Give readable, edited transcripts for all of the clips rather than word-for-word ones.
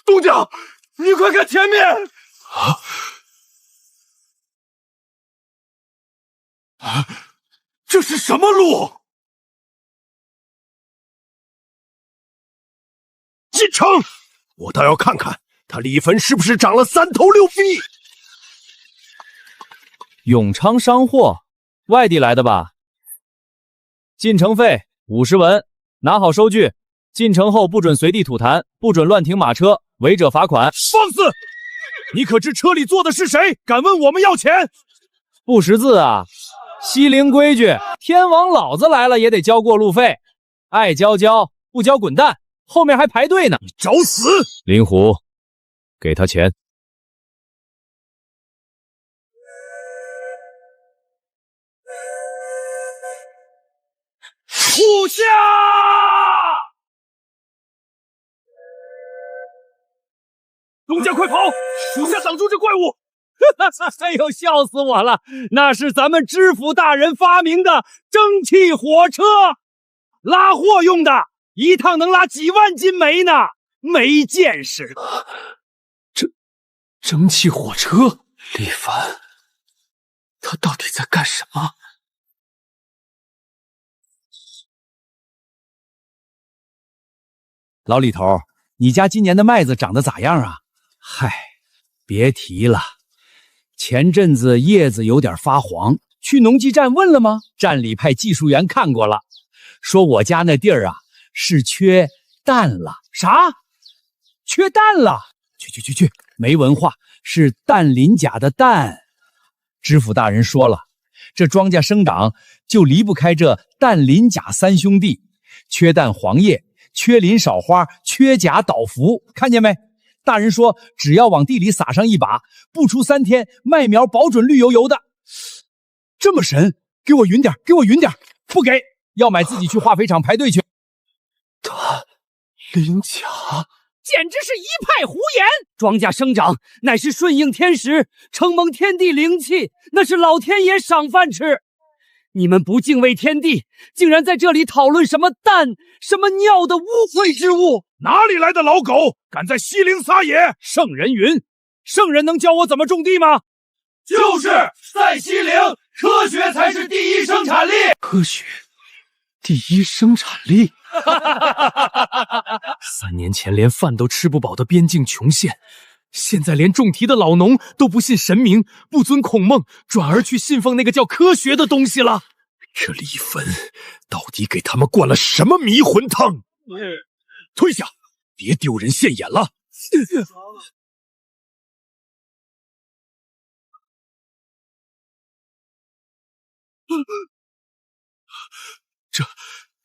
东家，你快看前面！这是什么路？进城！我倒要看看他李坟是不是长了3头6臂。永昌商货，外地来的吧？进城费50文，拿好收据。进城后不准随地吐痰，不准乱停马车，违者罚款。放肆！你可知车里坐的是谁？敢问我们要钱？不识字啊！西陵规矩，天王老子来了也得交过路费，爱交交，不交滚蛋，后面还排队呢。你找死！林虎，给他钱。属下！东家快跑！属下挡住这怪物！哎呦，笑死我了！那是咱们知府大人发明的蒸汽火车，拉货用的，一趟能拉几万斤煤呢，没见识！蒸汽火车，李凡，他到底在干什么？老李头，你家今年的麦子长得咋样啊？嗨，别提了，前阵子叶子有点发黄，去农技站问了吗？站里派技术员看过了，说我家那地儿啊是缺氮了。啥？缺氮了？去，没文化，是氮磷钾的氮。知府大人说了，这庄稼生长就离不开这氮磷钾3兄弟，缺氮黄叶，缺磷少花，缺钾倒伏，看见没？大人说，只要往地里撒上一把，不出3天，麦苗保准绿油油的。这么神，给我匀点，不给，要买自己去化肥厂排队去。氮磷钾，简直是一派胡言！庄稼生长乃是顺应天时，承蒙天地灵气，那是老天爷赏饭吃。你们不敬畏天地，竟然在这里讨论什么蛋、什么尿的污秽之物！哪里来的老狗，敢在西陵撒野？圣人云：圣人能教我怎么种地吗？就是在西陵，科学才是第一生产力。科学第一生产力。3年前连饭都吃不饱的边境穷县，现在连种田的老农都不信神明，不遵孔孟，转而去信奉那个叫科学的东西了。这李坟到底给他们灌了什么迷魂汤？退下，别丢人现眼了。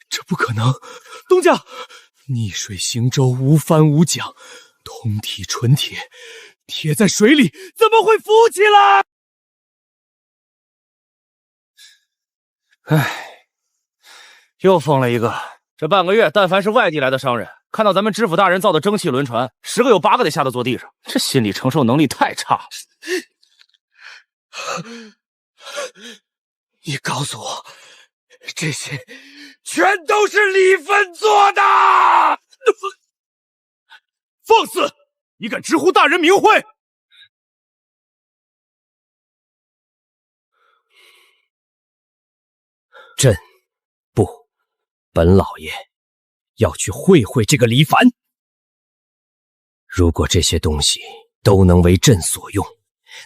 这不可能！东家，逆水行舟，无帆无桨，通体纯铁，铁在水里怎么会浮起来？唉，又疯了一个。这半个月，但凡是外地来的商人，看到咱们知府大人造的蒸汽轮船，10个有8个得吓得坐地上。这心理承受能力太差了。你告诉我，这些全都是李芬做的！放肆！你敢直呼大人名讳？朕不，本老爷要去会会这个李凡。如果这些东西都能为朕所用，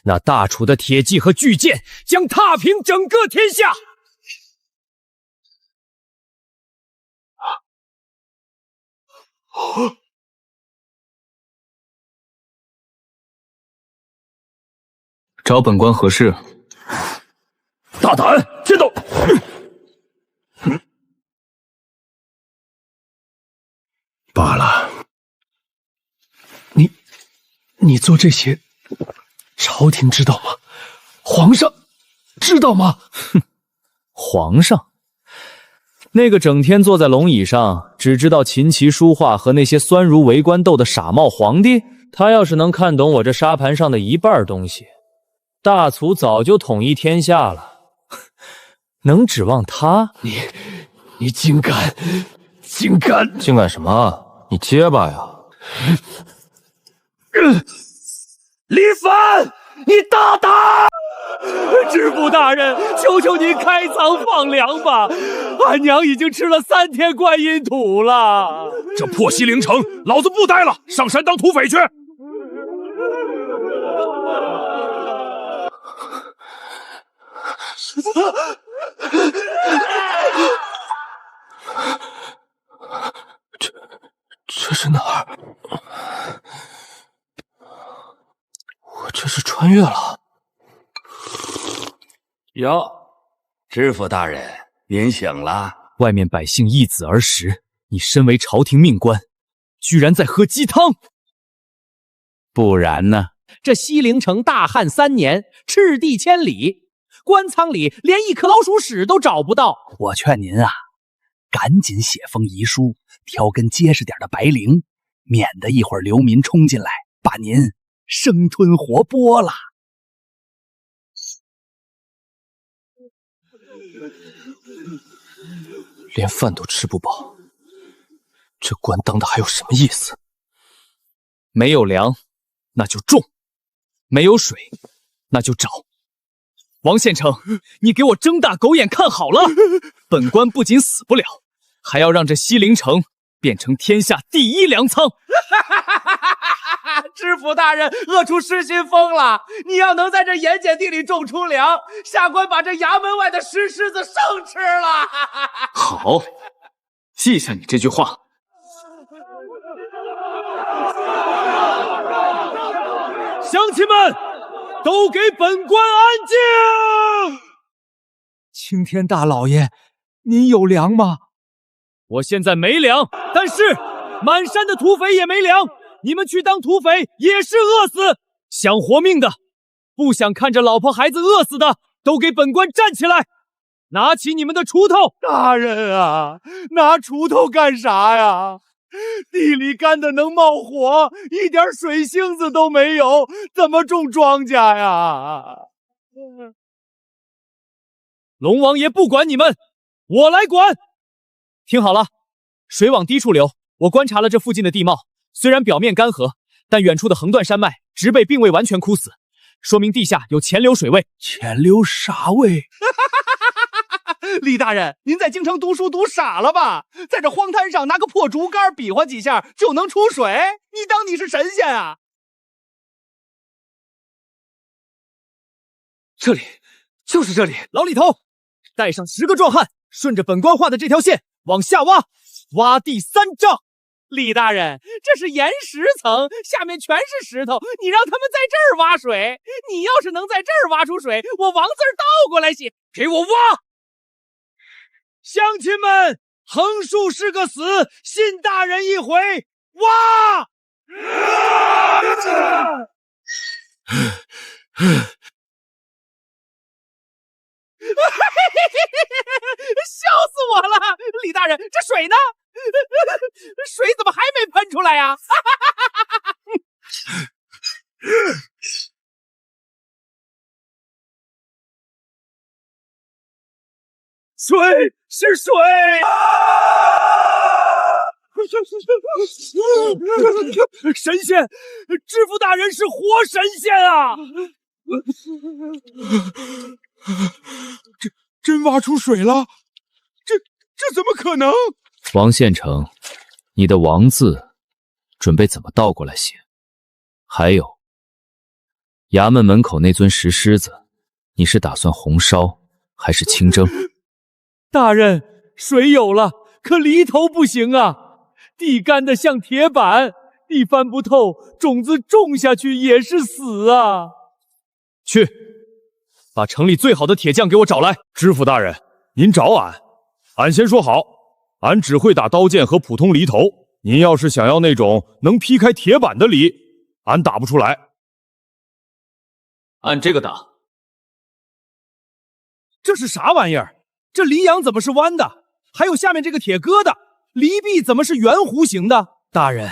那大楚的铁骑和巨舰将踏平整个天下。找本官何事？大胆，先动！罢了，你做这些，朝廷知道吗？皇上知道吗？哼，皇上，那个整天坐在龙椅上，只知道琴棋书画和那些酸儒为官斗的傻帽皇帝，他要是能看懂我这沙盘上的一半东西，大楚早就统一天下了。能指望他？你竟敢什么？你结巴呀！你大胆！知府大人，求求您开仓放粮吧！俺娘已经吃了3天观音土了。这破西陵城，老子不待了，上山当土匪去！这是哪儿？我这是穿越了。哟，知府大人，您醒了？外面百姓易子而食，你身为朝廷命官，居然在喝鸡汤。不然呢？这西陵城大旱3年，赤地千里，官仓里连一颗老鼠屎都找不到。我劝您啊，赶紧写封遗书，挑根结实点的白绫，免得一会儿流民冲进来，把您生吞活剥了。连饭都吃不饱，这官当的还有什么意思？没有粮，那就种；没有水，那就找。王县城，你给我睁大狗眼看好了！本官不仅死不了，还要让这西陵城变成天下第1粮仓。知府大人饿出失心疯了！你要能在这盐碱地里种出粮，下官把这衙门外的石狮子生吃了。好，记下你这句话。乡亲们，都给本官安静！青天大老爷，您有粮吗？我现在没粮，但是满山的土匪也没粮。你们去当土匪也是饿死，想活命的，不想看着老婆孩子饿死的，都给本官站起来，拿起你们的锄头。大人啊，拿锄头干啥呀？地里干的能冒火，一点水性子都没有，怎么种庄稼呀？龙王爷不管你们，我来管。听好了，水往低处流。我观察了这附近的地貌，虽然表面干涸，但远处的横断山脉植被并未完全枯死，说明地下有潜流水位。潜流啥位？李大人，您在京城读书读傻了吧？在这荒滩上拿个破竹竿比划几下就能出水？你当你是神仙啊？这里，就是这里。老李头，带上10个壮汉，顺着本官画的这条线往下挖，挖地3丈。李大人，这是岩石层，下面全是石头，你让他们在这儿挖水。你要是能在这儿挖出水，我王字倒过来写，给我挖！乡亲们，横竖是个死，信大人一回，挖！笑死我了！李大人，这水呢？水怎么还没喷出来呀？水是水！神仙，知府大人是活神仙啊！真挖出水了？这怎么可能？王县城，你的王字准备怎么倒过来写？还有，衙门门口那尊石狮子，你是打算红烧还是清蒸？大人，水有了，可犁头不行啊！地干得像铁板，地翻不透，种子种下去也是死啊！去，把城里最好的铁匠给我找来。知府大人，您找俺，俺先说好，俺只会打刀剑和普通犁头。您要是想要那种能劈开铁板的犁，俺打不出来。按这个打。这是啥玩意儿？这犁阳怎么是弯的？还有下面这个铁疙瘩，犁壁怎么是圆弧形的？大人，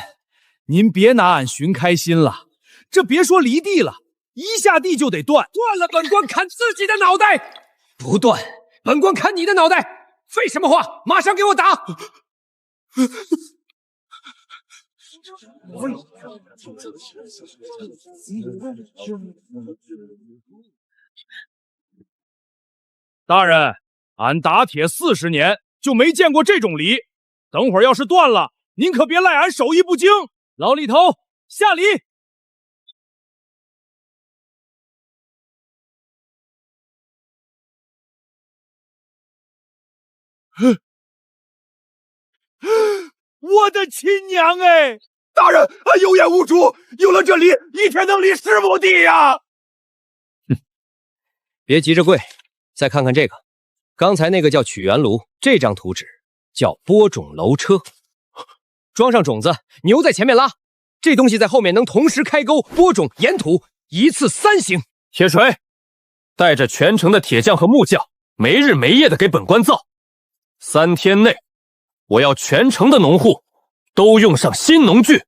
您别拿俺寻开心了，这别说犁地了，一下地就得断。断了，本官砍自己的脑袋！不断，本官砍你的脑袋！废什么话？马上给我打！大人，俺打铁40年就没见过这种梨，等会儿要是断了，您可别赖俺手艺不精。老李头，下礼。我的亲娘哎！大人，俺有眼无珠，有了这梨，一天能立10亩地呀！别急着跪，再看看这个，刚才那个叫曲源炉，这张图纸叫播种楼车。装上种子，牛在前面拉，这东西在后面能同时开沟、播种、掩土，一次3行。铁锤，带着全城的铁匠和木匠，没日没夜的给本官造。3天内，我要全城的农户都用上新农具。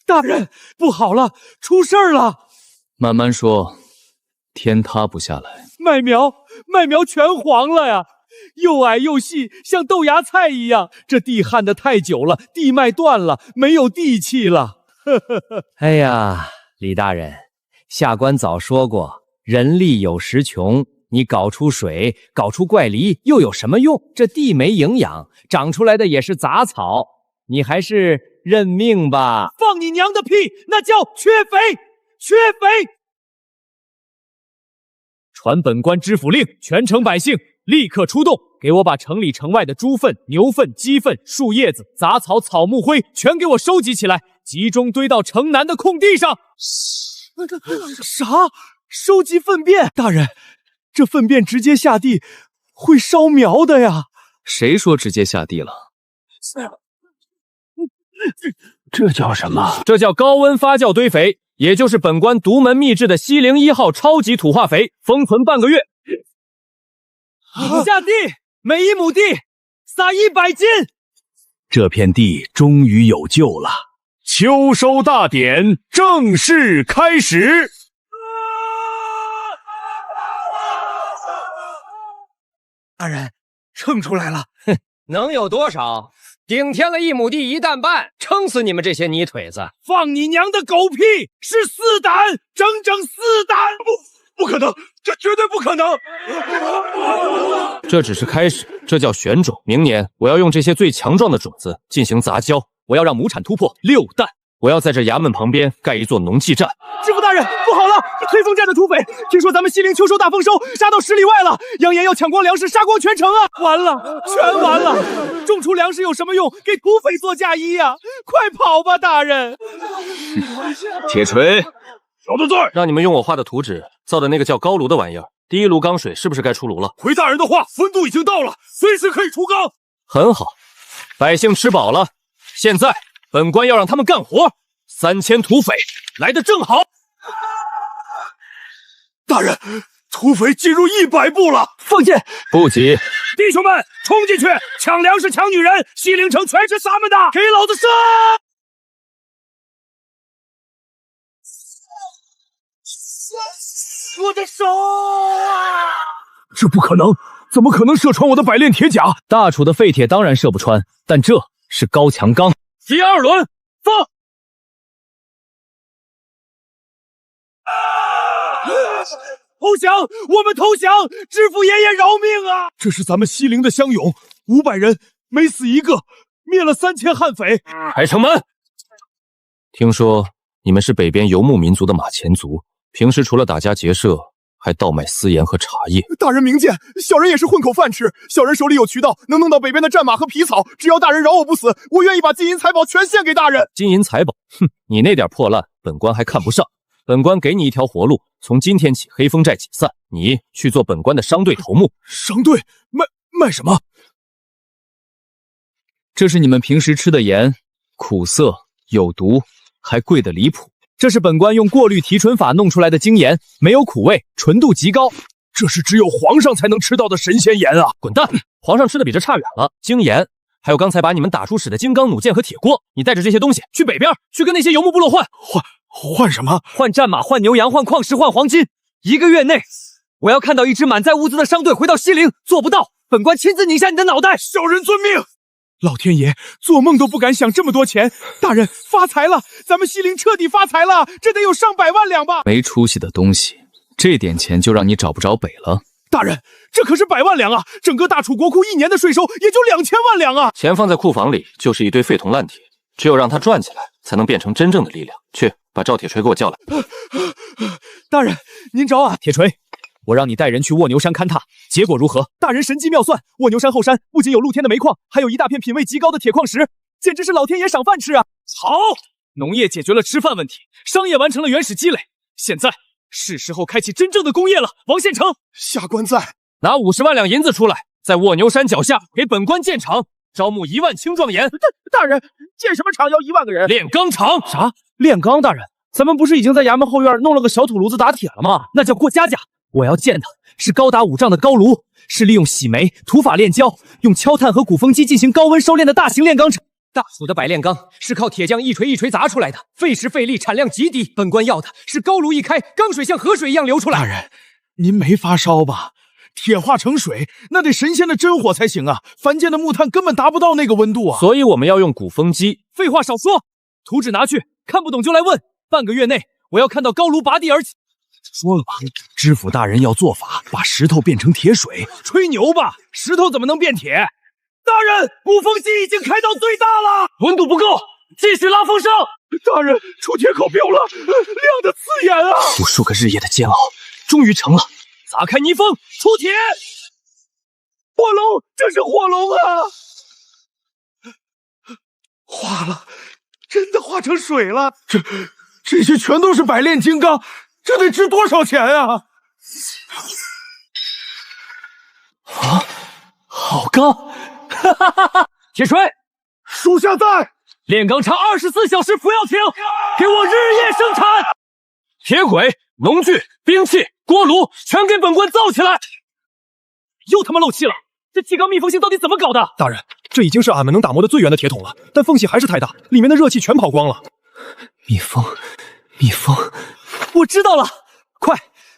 大人，不好了，出事儿了！慢慢说，天塌不下来。麦苗全黄了呀，又矮又细，像豆芽菜一样。这地旱得太久了，地脉断了，没有地气了。哎呀，李大人，下官早说过，人力有时穷，你搞出水，搞出怪梨又有什么用？这地没营养，长出来的也是杂草，你还是认命吧。放你娘的屁，那叫缺肥，缺肥！传本官知府令，全城百姓立刻出动，给我把城里城外的猪粪、牛粪、鸡粪、树叶子、杂草、草木灰全给我收集起来，集中堆到城南的空地上。啥？收集粪便？大人，这粪便直接下地会烧苗的呀！谁说直接下地了？这叫什么？这叫高温发酵堆肥，也就是本官独门秘制的西陵1号超级土化肥，封存半个月。下地，每1亩地撒100斤。这片地终于有救了。秋收大典正式开始。大人，称出来了。哼，能有多少？顶添了1亩地1担半，撑死你们这些泥腿子！放你娘的狗屁！是4担，整整4担！不可能，这绝对不可能！这只是开始，这叫选种。明年我要用这些最强壮的种子进行杂交，我要让亩产突破6担。我要在这衙门旁边盖一座农技站。知府大人，不好了！黑风寨的土匪，听说咱们西陵秋收大丰收，杀到10里外了，扬言要抢光粮食，杀光全城啊！完了，全完了！种出粮食有什么用？给土匪做嫁衣呀！快跑吧，大人！铁锤，小的在。让你们用我画的图纸造的那个叫高炉的玩意儿，第1炉缸水是不是该出炉了？回大人的话，温度已经到了，随时可以出缸。很好，百姓吃饱了，现在本官要让他们干活。3000土匪来得正好。大人，土匪进入100步了，放箭！不急，弟兄们，冲进去，抢粮食，抢女人，西陵城全是咱们的，给老子上！我的手啊！这不可能，怎么可能射穿我的百炼铁甲？大楚的废铁当然射不穿，但这是高强钢。第2轮，放！投降！我们投降！知府爷爷饶命啊！这是咱们西陵的乡勇，500人没死一个，灭了3000悍匪。开城门！听说你们是北边游牧民族的马前族，平时除了打家劫舍，还倒卖私盐和茶叶。大人明鉴，小人也是混口饭吃，小人手里有渠道，能弄到北边的战马和皮草。只要大人饶我不死，我愿意把金银财宝全献给大人。金银财宝，哼，你那点破烂，本官还看不上。本官给你一条活路，从今天起黑风寨解散，你去做本官的商队头目。商队卖什么？这是你们平时吃的盐，苦涩有毒，还贵得离谱。这是本官用过滤提纯法弄出来的精盐，没有苦味，纯度极高。这是只有皇上才能吃到的神仙盐啊！滚蛋！皇上吃的比这差远了。精盐，还有刚才把你们打出屎的金刚弩箭和铁锅，你带着这些东西去北边，去跟那些游牧部落换什么？换战马，换牛羊，换矿石，换黄金。1个月内，我要看到一支满载物资的商队回到西陵，做不到，本官亲自拧下你的脑袋！小人遵命。老天爷，做梦都不敢想这么多钱！大人发财了，咱们西陵彻底发财了，这得有上百万两吧？没出息的东西，这点钱就让你找不着北了。大人，这可是100万两啊！整个大楚国库1年的税收也就2000万两啊！钱放在库房里就是一堆废铜烂铁，只有让它转起来，才能变成真正的力量。去，把赵铁锤给我叫来。大人，您找俺。铁锤，我让你带人去卧牛山勘探，结果如何？大人神机妙算，卧牛山后山不仅有露天的煤矿，还有一大片品位极高的铁矿石，简直是老天爷赏饭吃啊！好，农业解决了吃饭问题，商业完成了原始积累，现在是时候开启真正的工业了。王献成，下官在。拿50万两银子出来，在卧牛山脚下给本官建厂，招募1万青壮年。大人，建什么厂要1万个人？炼钢厂。啥？炼钢？大人，咱们不是已经在衙门后院弄了个小土炉子打铁了吗？那叫过家家。我要建的是高达5丈的高炉，是利用洗煤、土法炼焦，用敲炭和鼓风机进行高温收炼的大型炼钢厂。大楚的百炼钢是靠铁匠一锤一锤砸出来的，费时费力，产量极低。本官要的是高炉一开，钢水像河水一样流出来。大人，您没发烧吧？铁化成水，那得神仙的真火才行啊！凡间的木炭根本达不到那个温度啊！所以我们要用鼓风机。废话少说，图纸拿去，看不懂就来问。半个月内，我要看到高炉拔地而起。说了吧，知府大人要做法，把石头变成铁水。吹牛吧，石头怎么能变铁？大人，鼓风机已经开到最大了，温度不够，继续拉风扇。大人，出铁口标了，亮得刺眼啊！无数个日夜的煎熬，终于成了。砸开泥封，出铁！火龙，这是火龙啊！化了，真的化成水了。这些全都是百炼金刚，这得值多少钱啊？啊，好钢！哈哈哈哈！铁锤，属下在。炼钢厂24小时不要停，给我日夜生产。铁轨、农具、兵器、锅炉，全给本官造起来！又他妈漏气了！这气缸密封性到底怎么搞的？大人，这已经是俺们能打磨的最圆的铁桶了，但缝隙还是太大，里面的热气全跑光了。密封，密封！我知道了，快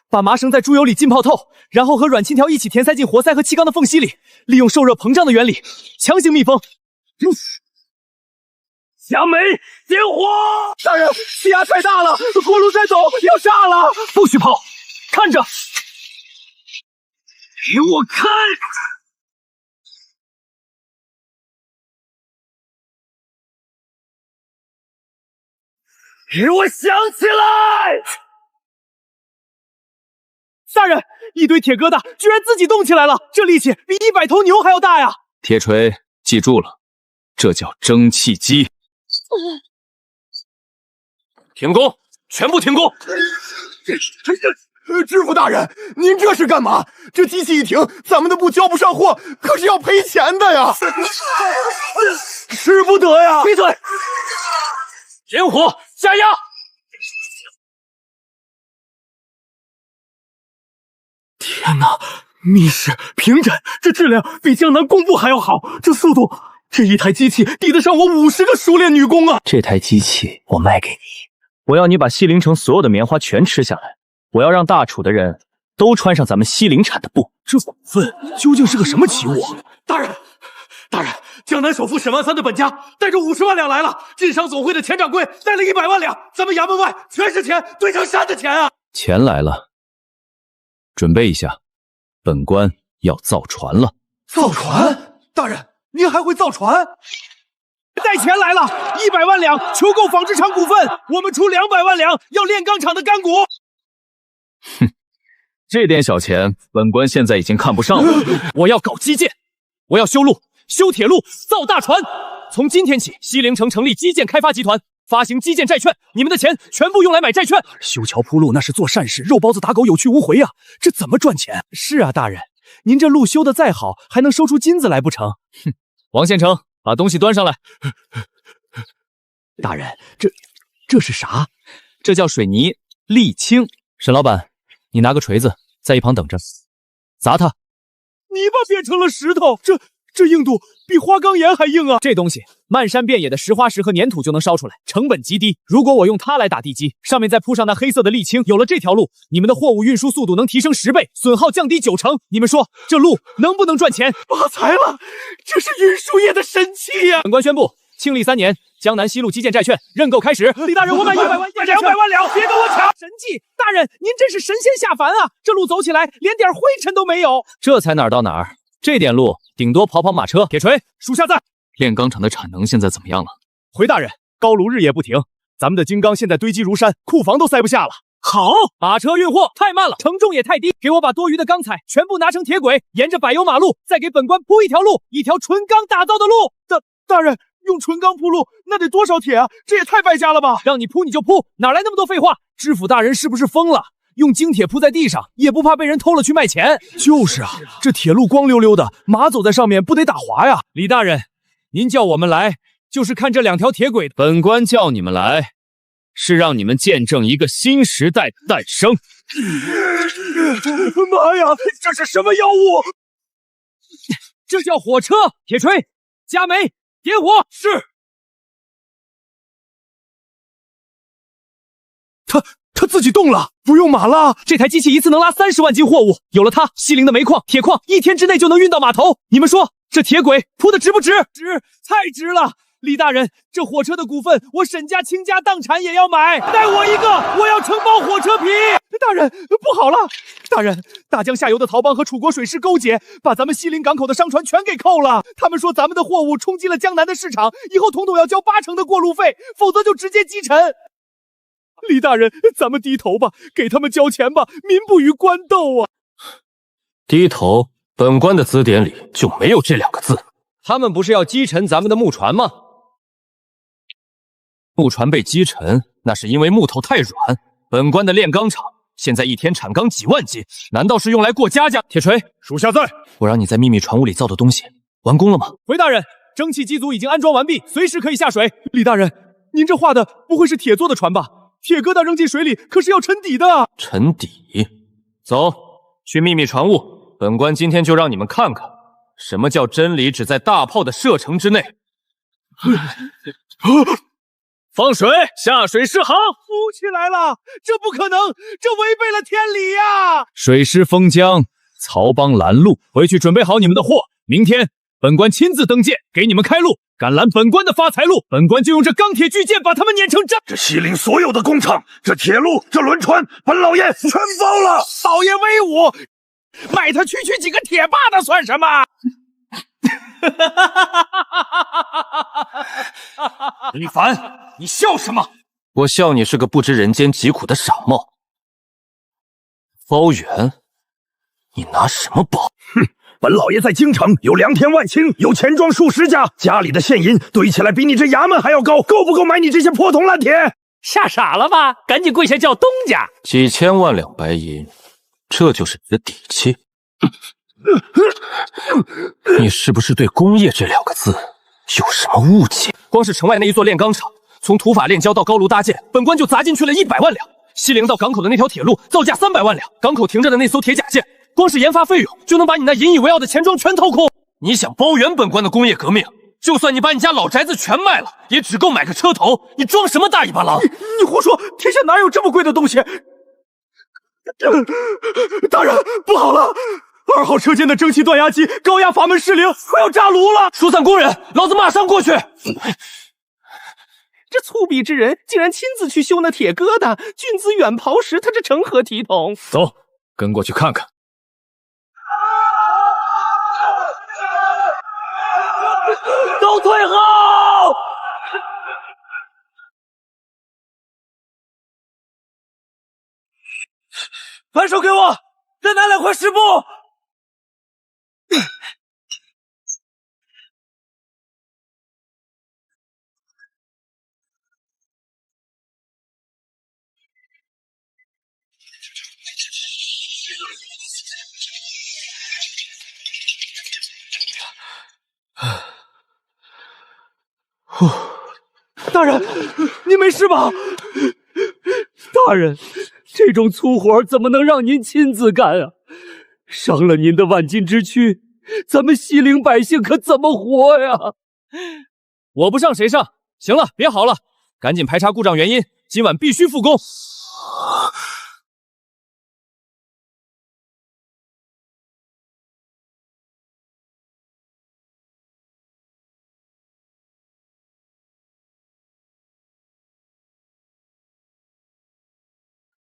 把麻绳在猪油里浸泡透，然后和软青条一起填塞进活塞和气缸的缝隙里，利用受热膨胀的原理强行密封。响煤点火！大人，气压太大了，锅炉在走，要炸了！不许跑，看着，给我看！给我想起来！大人，一堆铁疙瘩居然自己动起来了，这力气比100头牛还要大呀！铁锤，记住了，这叫蒸汽机。停工！全部停工！知府大人，您这是干嘛？这机器一停，咱们的布交不上货，可是要赔钱的呀！使不得呀！闭嘴！点火，加压！天哪，密实平整，这质量比江南工部还要好，这速度，这一台机器抵得上我50个熟练女工啊！这台机器我卖给你，我要你把西陵城所有的棉花全吃下来，我要让大楚的人都穿上咱们西陵产的布。这股份究竟是个什么奇物啊？大人，江南首富沈万三的本家带着50万两来了，晋商总会的钱掌柜带了100万两，咱们衙门外全是钱，堆成山的钱啊！钱来了，准备一下，本官要造船了。造船？大人，您还会造船？带钱来了，100万两求购纺织厂股份，我们出200万两要炼钢厂的干股。哼，这点小钱，本官现在已经看不上了。我要搞基建，我要修路、修铁路、造大船。从今天起，西陵城成立基建开发集团，发行基建债券，你们的钱全部用来买债券。修桥铺路那是做善事，肉包子打狗有去无回啊！这怎么赚钱？是啊，大人，您这路修的再好，还能收出金子来不成？哼，王献成，把东西端上来。大人，这是啥？这叫水泥沥青。沈老板，你拿个锤子在一旁等着，砸它。泥巴变成了石头，这这硬度比花岗岩还硬啊！这东西漫山遍野的石花石和粘土就能烧出来，成本极低。如果我用它来打地基，上面再铺上那黑色的沥青，有了这条路，你们的货物运输速度能提升10倍，损耗降低90%。你们说这路能不能赚钱？发财了！这是运输业的神器呀！本官宣布，庆历3年，江南西路基建债券认购开始。李大人，我买100万，200万了，别跟我抢！神器！大人，您真是神仙下凡啊！这路走起来连点灰尘都没有。这才哪儿到哪儿？这点路顶多跑跑马车。铁锤，属下在。炼钢厂的产能现在怎么样了？回大人，高炉日夜不停，咱们的金刚现在堆积如山，库房都塞不下了。好，马车运货太慢了，承重也太低，给我把多余的钢材全部拿成铁轨，沿着柏油马路再给本官铺一条路，一条纯钢打造的路。大人，用纯钢铺路那得多少铁啊？这也太败家了吧！让你铺你就铺，哪来那么多废话？知府大人是不是疯了？用精铁铺在地上，也不怕被人偷了去卖钱？就是啊，这铁路光溜溜的，马走在上面不得打滑呀！李大人，您叫我们来，就是看这2条铁轨。本官叫你们来，是让你们见证一个新时代的诞生。妈呀，这是什么妖物？这叫火车！铁锤，加煤，点火！是。它自己动了，不用马了。这台机器一次能拉30万斤货物，有了它，西陵的煤矿、铁矿1天之内就能运到码头。你们说这铁轨铺的值不值？值，太值了！李大人，这火车的股份，我沈家倾家荡产也要买。带我一个，我要承包火车皮。大人，不好了！大人，大江下游的曹帮和楚国水师勾结，把咱们西陵港口的商船全给扣了。他们说咱们的货物冲击了江南的市场，以后统统要交80%的过路费，否则就直接击沉。李大人，咱们低头吧，给他们交钱吧，民不与官斗啊！低头，本官的字典里就没有这2个字。他们不是要击沉咱们的木船吗？木船被击沉，那是因为木头太软。本官的炼钢厂现在1天产钢几万斤，难道是用来过家家？铁锤，属下在。我让你在秘密船坞里造的东西完工了吗？回大人，蒸汽机组已经安装完毕，随时可以下水。李大人，您这画的不会是铁做的船吧？铁疙瘩扔进水里可是要沉底的。沉底？走，去秘密船坞。本官今天就让你们看看，什么叫真理只在大炮的射程之内。放水，下水示好。浮起来了，这不可能，这违背了天理呀！水师封江，曹帮拦路，回去准备好你们的货，明天本官亲自登舰，给你们开路。敢拦本官的发财路，本官就用这钢铁巨剑把他们碾成渣。这西陵所有的工厂，这铁路，这轮船，本老爷全包了。老爷威武，卖他区几个铁疙瘩算什么？李凡，你笑什么？我笑你是个不知人间疾苦的傻帽。包圆，你拿什么包？哼！本老爷在京城有2田万顷，有钱庄数10家，家里的现银堆起来比你这衙门还要高，够不够买你这些破铜烂铁？吓傻了吧？赶紧跪下叫东家！几千万两白银，这就是你的底气？你是不是对工业这2个字有什么误解？光是城外那一座炼钢厂，从土法炼胶到高炉搭建，本官就砸进去了100万两。西陵到港口的那条铁路造价300万两，港口停着的那艘铁甲舰，光是研发费用就能把你那引以为傲的钱庄全掏空。你想包圆本官的工业革命，就算你把你家老宅子全卖了，也只够买个车头。你装什么大尾巴狼？你胡说！天下哪有这么贵的东西？大人，不好了！2号车间的蒸汽断压机高压阀门失灵，快要炸炉了！疏散工人，老子马上过去！这粗鄙之人竟然亲自去修那铁疙瘩，君子远庖时，他这成何体统？走，跟过去看看。都退后！反手给我，再拿2块湿布。大人，您没事吧？大人，这种粗活怎么能让您亲自干啊？伤了您的万金之躯，咱们西陵百姓可怎么活呀？我不上谁上？行了，别嚎了，赶紧排查故障原因，今晚必须复工。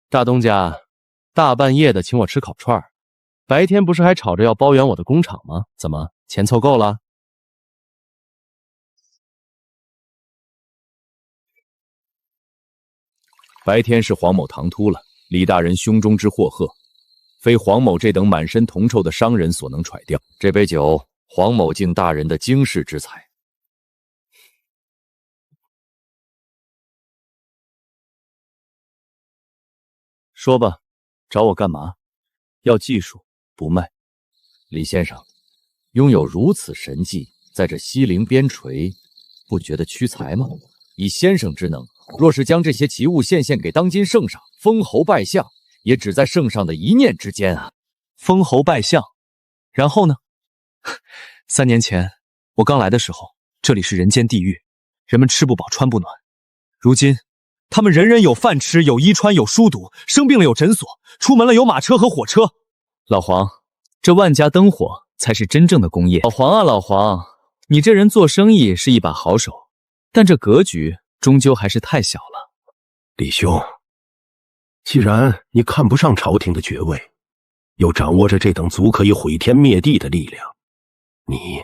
大东家，大半夜的请我吃烤串儿，白天不是还吵着要包圆我的工厂吗？怎么，钱凑够了？白天是黄某唐突了，李大人胸中之祸赫，非黄某这等满身铜臭的商人所能揣掉。这杯酒，黄某敬大人的经世之才。说吧，找我干嘛？要技术，不卖。李先生，拥有如此神技，在这西陵边陲，不觉得屈才吗？以先生之能，若是将这些奇物献给当今圣上，封侯拜相，也只在圣上的一念之间啊！封侯拜相，然后呢？3年前我刚来的时候，这里是人间地狱，人们吃不饱穿不暖。如今，他们人人有饭吃，有衣穿，有书读，生病了有诊所，出门了有马车和火车。老黄，这万家灯火才是真正的工业。老黄啊，老黄，你这人做生意是一把好手，但这格局终究还是太小了。李兄，既然你看不上朝廷的爵位，又掌握着这等足可以毁天灭地的力量，你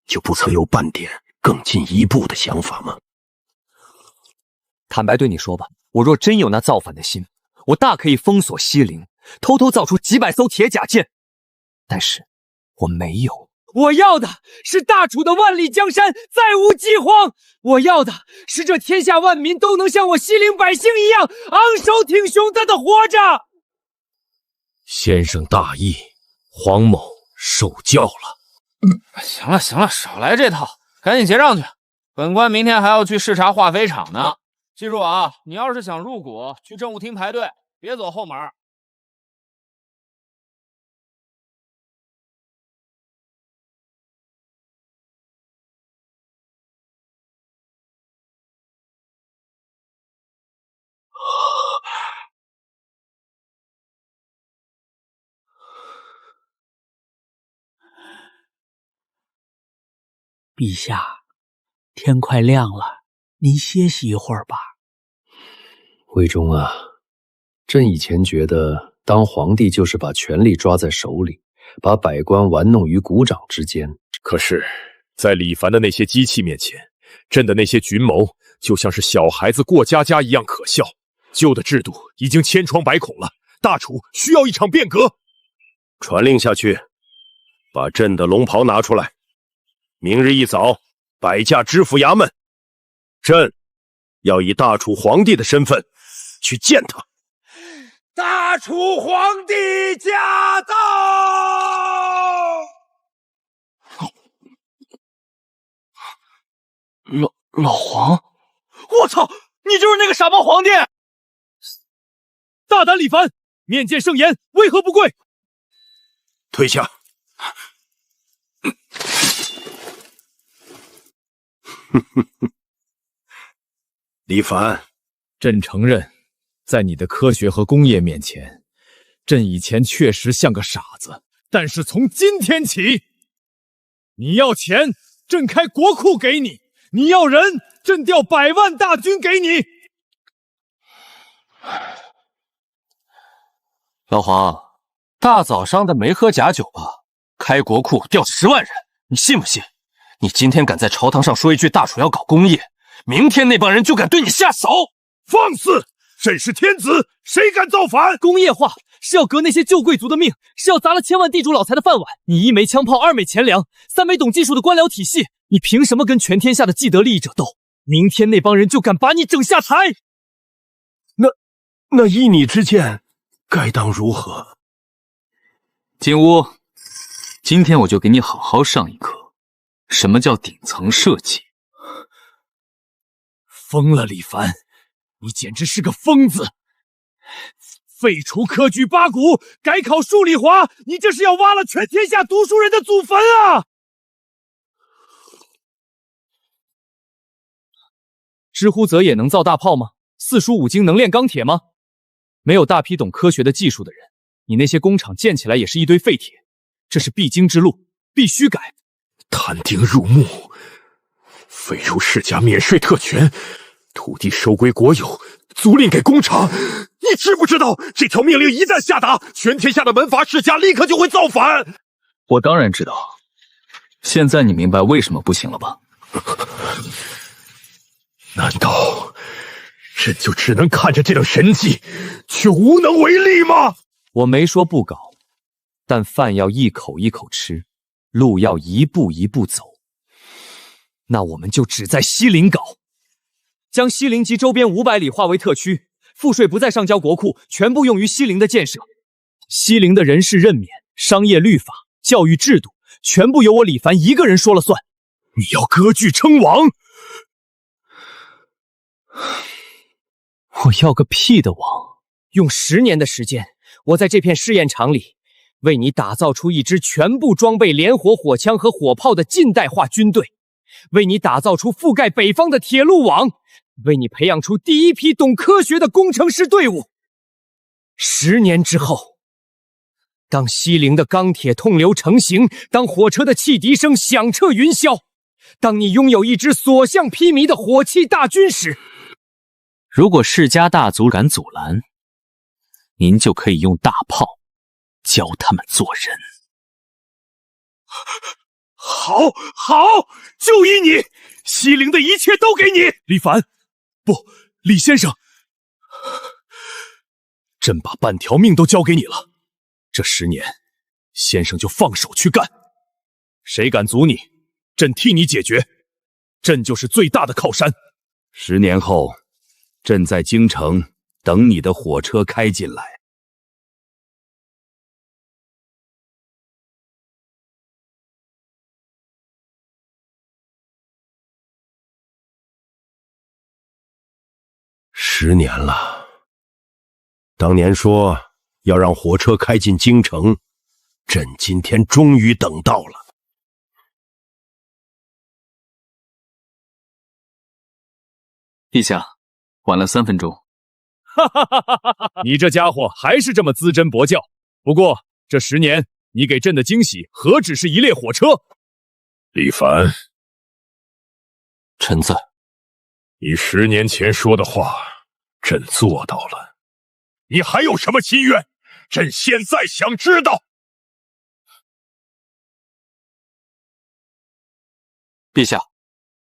就不曾有半点更进一步的想法吗？坦白对你说吧，我若真有那造反的心，我大可以封锁西陵，偷偷造出几百艘铁甲舰，但是我没有。我要的是大楚的万里江山再无饥荒，我要的是这天下万民都能像我西陵百姓一样昂首挺胸的活着。先生大义，黄某受教了。行了行了，少来这套，赶紧结账去。本官明天还要去视察化肥厂呢。记住啊，你要是想入股，去政务厅排队，别走后门。陛下，天快亮了，您歇息一会儿吧。徽宗啊，朕以前觉得当皇帝就是把权力抓在手里，把百官玩弄于股掌之间。可是，在李凡的那些机器面前，朕的那些军谋就像是小孩子过家家一样可笑。旧的制度已经千疮百孔了，大楚需要一场变革。传令下去，把朕的龙袍拿出来。明日一早，摆驾知府衙门，朕要以大楚皇帝的身份去见他。大楚皇帝驾到！老黄，我操，你就是那个傻帽皇帝！大胆李凡，面见圣颜，为何不跪？退下。李凡，朕承认，在你的科学和工业面前，朕以前确实像个傻子。但是从今天起，你要钱，朕开国库给你；你要人，朕调100万大军给你。老黄，大早上的没喝假酒吧？开国库调10万人，你信不信？你今天敢在朝堂上说一句大楚要搞工业，明天那帮人就敢对你下手！放肆！朕是天子，谁敢造反？工业化是要革那些旧贵族的命，是要砸了千万地主老财的饭碗。你1枚枪炮，2枚钱粮，3枚懂技术的官僚体系，你凭什么跟全天下的既得利益者斗？明天那帮人就敢把你整下台。那依你之见，该当如何？金乌，今天我就给你好好上一课，什么叫顶层设计？疯了，李凡，你简直是个疯子！废除科举八股，改考数理化，你这是要挖了全天下读书人的祖坟啊！知乎则也能造大炮吗？四书五经能炼钢铁吗？没有大批懂科学的技术的人，你那些工厂建起来也是一堆废铁，这是必经之路，必须改。摊丁入目，废除世家免税特权，土地收归国有，租赁给工厂。你知不知道，这条命令一旦下达，全天下的门阀世家立刻就会造反？我当然知道。现在你明白为什么不行了吧？难道朕就只能看着这等神迹，却无能为力吗？我没说不搞，但饭要一口一口吃，路要一步一步走。那我们就只在西陵搞，将西陵及周边500里划为特区，赋税不再上交国库，全部用于西陵的建设。西陵的人事任免、商业律法、教育制度，全部由我李凡一个人说了算。你要割据称王？我要个屁的王！用10年的时间，我在这片试验场里，为你打造出一支全部装备连火火枪和火炮的近代化军队，为你打造出覆盖北方的铁路网，为你培养出第一批懂科学的工程师队伍。10年之后，当西陵的钢铁痛流成型，当火车的汽笛声响彻云霄，当你拥有一支所向披靡的火器大军时，如果世家大族敢阻拦，您就可以用大炮教他们做人。好，就依你，西陵的一切都给你。李凡，不，李先生，朕把半条命都交给你了，这10年，先生就放手去干，谁敢阻你，朕替你解决，朕就是最大的靠山。10年后，朕在京城等你的火车开进来。10年了，当年说要让火车开进京城，朕今天终于等到了。陛下，晚了3分钟。你这家伙还是这么资贞薄教。不过这10年，你给朕的惊喜何止是一列火车？李凡，臣在。你10年前说的话，朕做到了。你还有什么心愿？朕现在想知道。陛下，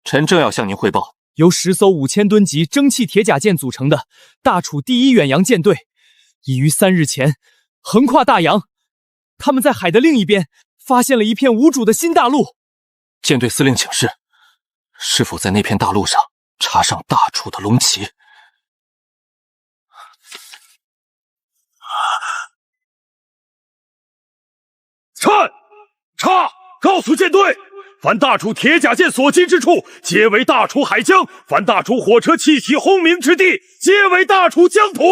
臣正要向您汇报。由10艘5000吨级蒸汽铁甲舰组成的大楚第1远洋舰队，已于3日前横跨大洋。他们在海的另一边发现了一片无主的新大陆。舰队司令请示，是否在那片大陆上插上大楚的龙旗？插！告诉舰队，凡大楚铁甲舰所经之处，皆为大楚海疆；凡大楚火车气体轰鸣之地，皆为大楚疆土。